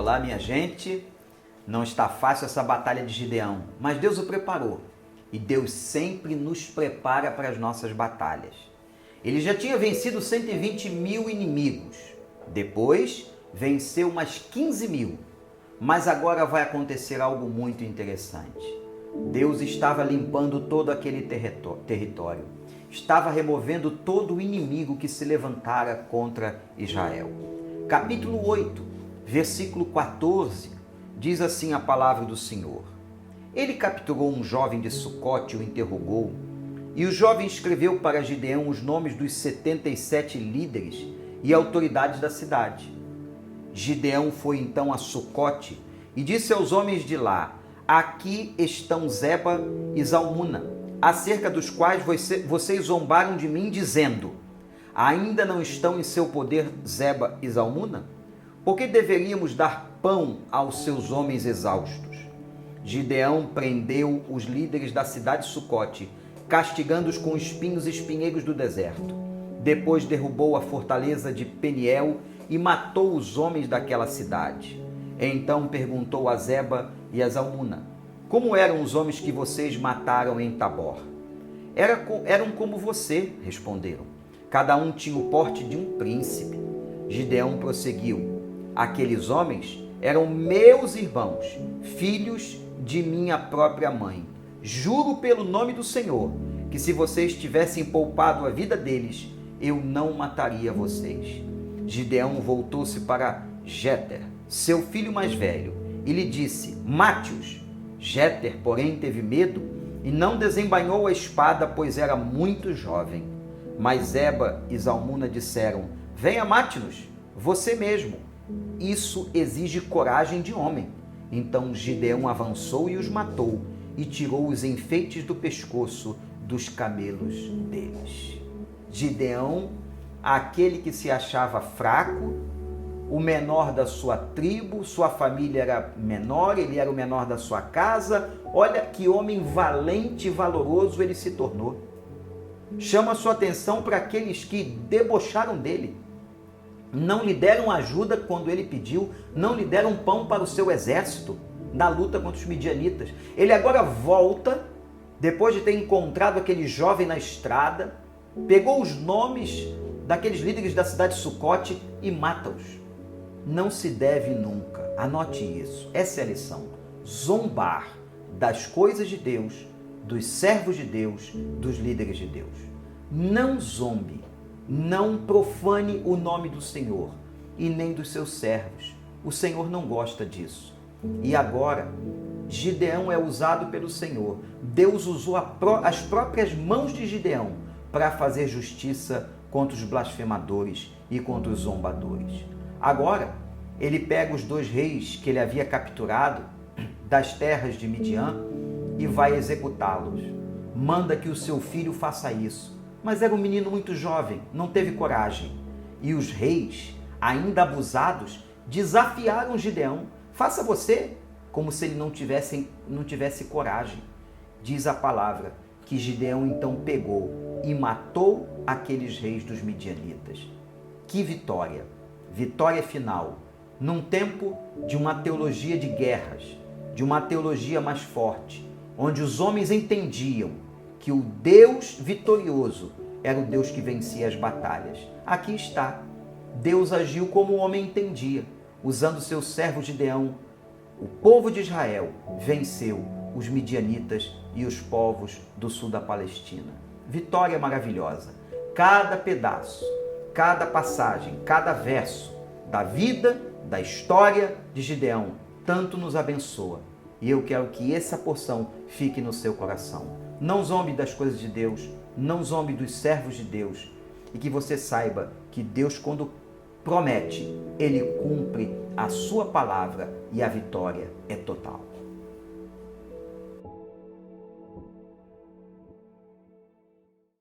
Olá, minha gente. Não está fácil essa batalha de Gideão, mas Deus o preparou. E Deus sempre nos prepara para as nossas batalhas. Ele já tinha vencido 120 mil inimigos. Depois, venceu mais 15 mil. Mas agora vai acontecer algo muito interessante. Deus estava limpando todo aquele território. Estava removendo todo o inimigo que se levantara contra Israel. Capítulo 8, versículo 14, diz assim a palavra do Senhor. Ele capturou um jovem de Sucote e o interrogou, e o jovem escreveu para Gideão os nomes dos 77 líderes e autoridades da cidade. Gideão foi então a Sucote e disse aos homens de lá: aqui estão Zeba e Zalmuna, acerca dos quais vocês zombaram de mim, dizendo: ainda não estão em seu poder Zeba e Zalmuna? Por que deveríamos dar pão aos seus homens exaustos? Gideão prendeu os líderes da cidade de Sucote, castigando-os com espinhos e espinheiros do deserto. Depois derrubou a fortaleza de Peniel e matou os homens daquela cidade. Então perguntou a Zeba e a Zalmuna: como eram os homens que vocês mataram em Tabor? Eram como você, responderam. Cada um tinha o porte de um príncipe. Gideão prosseguiu: aqueles homens eram meus irmãos, filhos de minha própria mãe. Juro pelo nome do Senhor, que se vocês tivessem poupado a vida deles, eu não mataria vocês. Gideão voltou-se para Jéter, seu filho mais velho, e lhe disse: mate-os. Jéter, porém, teve medo e não desembainhou a espada, pois era muito jovem. Mas Zeba e Zalmuna disseram: venha, mate-nos, você mesmo. Isso exige coragem de homem. Então Gideão avançou e os matou, e tirou os enfeites do pescoço dos camelos deles. Gideão, aquele que se achava fraco, o menor da sua tribo, sua família era menor, ele era o menor da sua casa. Olha que homem valente e valoroso ele se tornou. Chama a sua atenção para aqueles que debocharam dele. Não lhe deram ajuda quando ele pediu, não lhe deram pão para o seu exército na luta contra os midianitas. Ele agora volta, depois de ter encontrado aquele jovem na estrada, pegou os nomes daqueles líderes da cidade de Sucote e mata-os. Não se deve nunca, anote isso, essa é a lição, zombar das coisas de Deus, dos servos de Deus, dos líderes de Deus. Não zombe, não profane o nome do Senhor e nem dos seus servos. O Senhor não gosta disso. E agora, Gideão é usado pelo Senhor. Deus usou as próprias mãos de Gideão para fazer justiça contra os blasfemadores e contra os zombadores. Agora, ele pega os 2 reis que ele havia capturado das terras de Midian e vai executá-los. Manda que o seu filho faça isso. Mas era um menino muito jovem, não teve coragem. E os reis, ainda abusados, desafiaram Gideão. Faça você, como se ele não tivesse coragem. Diz a palavra que Gideão então pegou e matou aqueles reis dos midianitas. Que vitória! Vitória final, num tempo de uma teologia de guerras, de uma teologia mais forte, onde os homens entendiam que o Deus vitorioso era o Deus que vencia as batalhas. Aqui está. Deus agiu como o homem entendia, usando seu servo Gideão. O povo de Israel venceu os midianitas e os povos do sul da Palestina. Vitória maravilhosa. Cada pedaço, cada passagem, cada verso da vida, da história de Gideão, tanto nos abençoa. E eu quero que essa porção fique no seu coração. Não zombe das coisas de Deus, não zombe dos servos de Deus. E que você saiba que Deus, quando promete, Ele cumpre a sua palavra e a vitória é total.